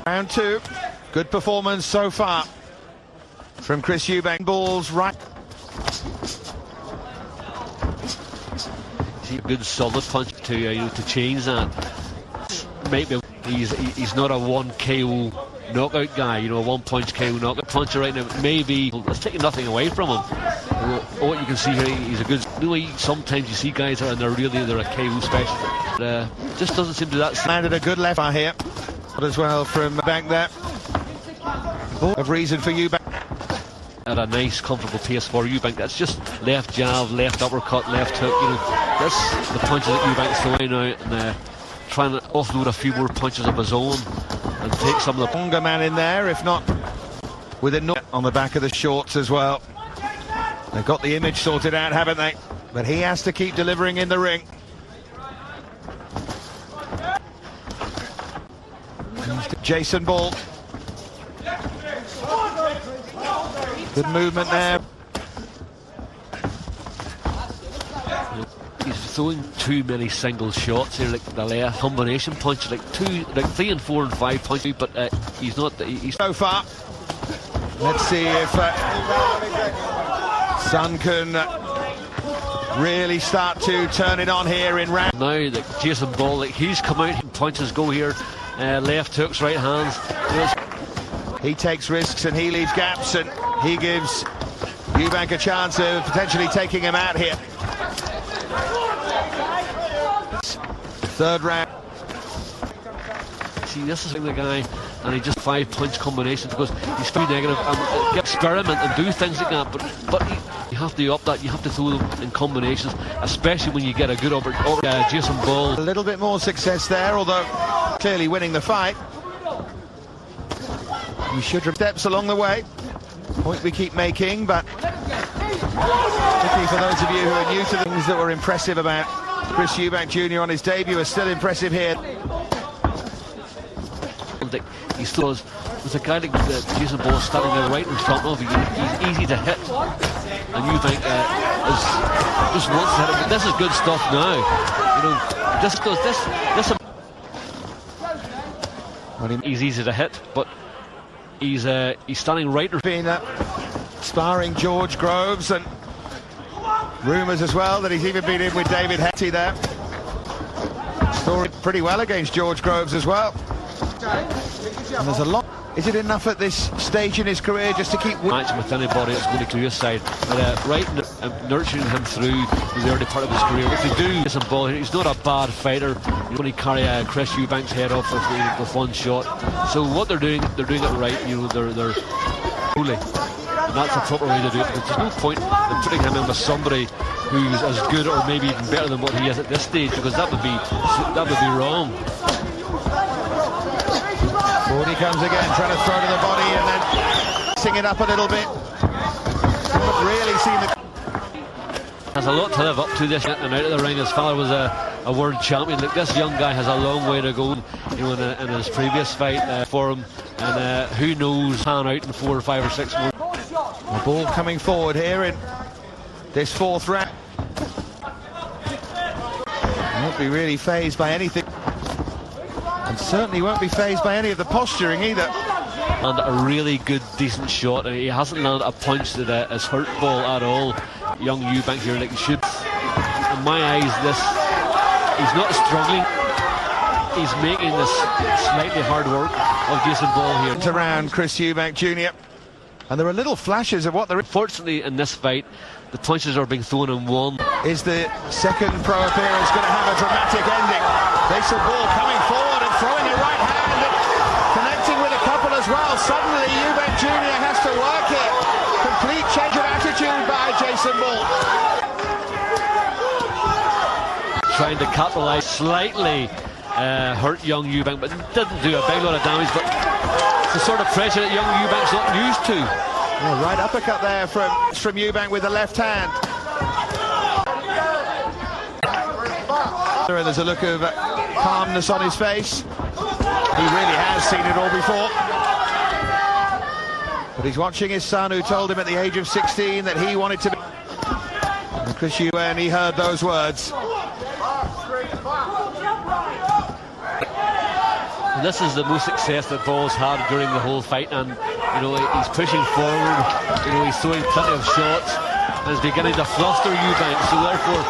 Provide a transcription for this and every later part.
Round two. Good performance so far from Chris Eubank. Balls right. A good solid punch to to change that. Maybe he's not a one KO knockout guy, a one punch KO knockout puncher right now. Maybe it's taking nothing away from him. What you can see here, he's a good. Sometimes you see guys and they're a KO specialist. Just doesn't seem to that. Landed a good left here, but as well from Bank there. Of reason for Eubank. At a nice, comfortable pace for Eubank. That's just left jab, left uppercut, left hook. That's the punches that Eubank's throwing out, and trying to offload a few more punches of his own and take some of the longer man in there, if not with a knot on the back of the shorts as well. They've got the image sorted out, haven't they? But he has to keep delivering in the ring. Jason Ball. Good movement there. He's throwing too many single shots here, like the left combination punch, like 3 and 4 and 5 punches, but he's not. He's so far. Let's see if Sun can really start to turn it on here in round. Now that Jason Ball, he's come out and punches go here, left hooks, right hands. He takes risks and he leaves gaps, and he gives Eubank a chance of potentially taking him out here. Third round. See, this is the guy, and he just 5 punch combinations because he's too negative and experiment and do things like that. But you have to up that. You have to throw them in combinations, especially when you get a good Jason Ball. A little bit more success there, although clearly winning the fight. We should have steps along the way. Point we keep making, but particularly for those of you who are new to the things that were impressive about Chris Eubank Jr. on his debut are still impressive here. He still is. There's a guy like Jason Ball standing there right in front of you. He's easy to hit, and Eubank just wants to hit him. But this is good stuff now. He's easy to hit, but he's standing right in front. Sparring George Groves, and rumours as well that he's even been in with David Hetty there. Scoring pretty well against George Groves as well. And there's a lot. Is it enough at this stage in his career just to keep matching with anybody that's going to clear his side? But right nurturing him through the early part of his career. If they do some ball here, he's not a bad fighter. He's going to carry Chris Eubank's head off with one shot. So what they're doing it right. They're fully. And that's the proper way to do it, because there's no point in putting him in with somebody who's as good or maybe even better than what he is at this stage, because that would be wrong. Forward he comes again, trying to throw to the body and then sing it up a little bit. Haven't really seen the... Has a lot to live up to this, and out of the ring. His father was a world champion. Like, this young guy has a long way to go, in his previous fight for him, and who knows, pan out in 4 or 5 or 6 more. The ball coming forward here in this fourth round. Won't be really phased by anything, and certainly won't be phased by any of the posturing either. And a really good, decent shot, and he hasn't landed a punch that has hurt Ball at all. Young Eubank here, like he should. In my eyes, he's not struggling. He's making this slightly hard work of Jason Ball here. Around Chris Eubank Jr. And there are little flashes of what they're... Fortunately, in this fight, the punches are being thrown in one. Is the second pro appearance going to have a dramatic ending? Jason Ball coming forward and throwing a right hand and connecting with a couple as well. Suddenly, Eubank Jr. has to work here. Complete change of attitude by Jason Ball. Trying to capitalise, slightly hurt young Eubank, but didn't do a big lot of damage. But it's the sort of pressure that young Eubank's not used to. Yeah, right uppercut there from Eubank with the left hand. And there's a look of calmness on his face. He really has seen it all before. But he's watching his son, who told him at the age of 16 that he wanted to be... And Chris Eubank, he heard those words. This is the most success that Ball's had during the whole fight, and you know, he's pushing forward, you know, he's throwing plenty of shots and is beginning to fluster Eubank. So therefore,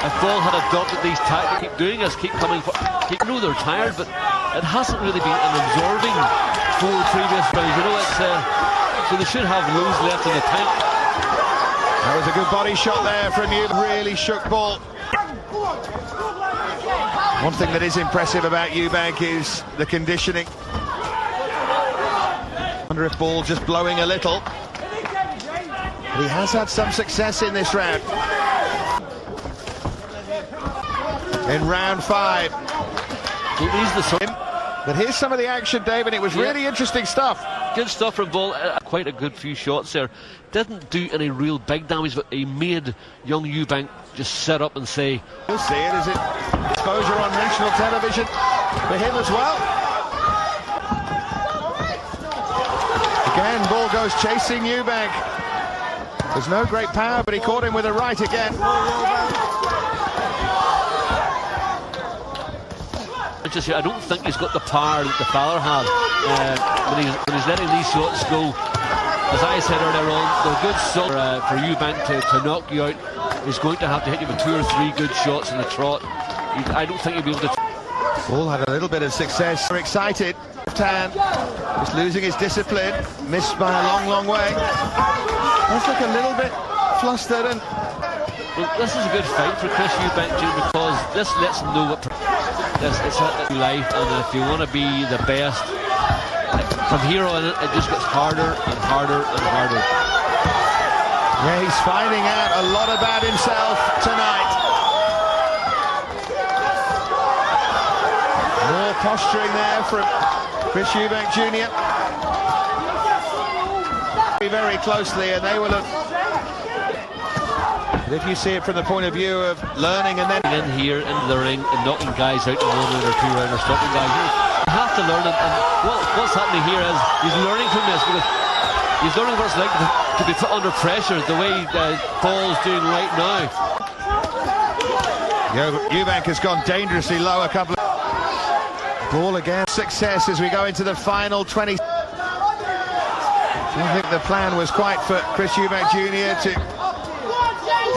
if Ball had adopted these tactics, keep doing this, keep coming for, I know they're tired, but it hasn't really been an absorbing 4 previous rounds. You know, it's so they should have loads left in the tank. That was a good body shot there from you. Really shook Ball. One thing that is impressive about Eubank is the conditioning. I wonder if Ball just blowing a little. But he has had some success in this round. In round 5. But here's some of the action, Dave, and it was really interesting stuff. Good stuff from Ball. Quite a good few shots there. Didn't do any real big damage, but he made young Eubank just sit up and say... You'll see it as it exposure on national television for him as well. Again, Ball goes chasing Eubank. There's no great power, but he caught him with a right again. I don't think he's got the power that the Fowler had when he's letting these shots go. As I said earlier on, they're good for Eubank to knock you out. He's going to have to hit you with 2 or 3 good shots in the trot. I don't think he'll be able to... Ball had a little bit of success. We're excited. Tan just losing his discipline. Missed by a long, long way. Let's look a little bit flustered. And well, this is a good fight for Chris Eubank, because this lets him know what... It's a life, and if you want to be the best, from here on it just gets harder and harder and harder. Yeah, he's finding out a lot about himself tonight. More posturing there from Chris Eubank Jr. Very closely, and they will have... But if you see it from the point of view of learning and then... In here, into the ring, and knocking guys out in 1 round or 2 round, or stopping guys. You have to learn it, and what's happening here is he's learning from this, because he's learning what it's like to be put under pressure, the way Ball's doing right now. Eubank has gone dangerously low a couple of... Ball again. Success as we go into the final 20. I think the plan was quite for Chris Eubank Jr. to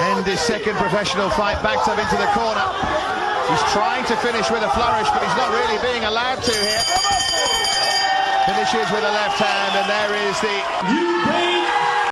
end his second professional fight, backed up into the corner. He's trying to finish with a flourish, but he's not really being allowed to here. Finishes with a left hand, and there is the...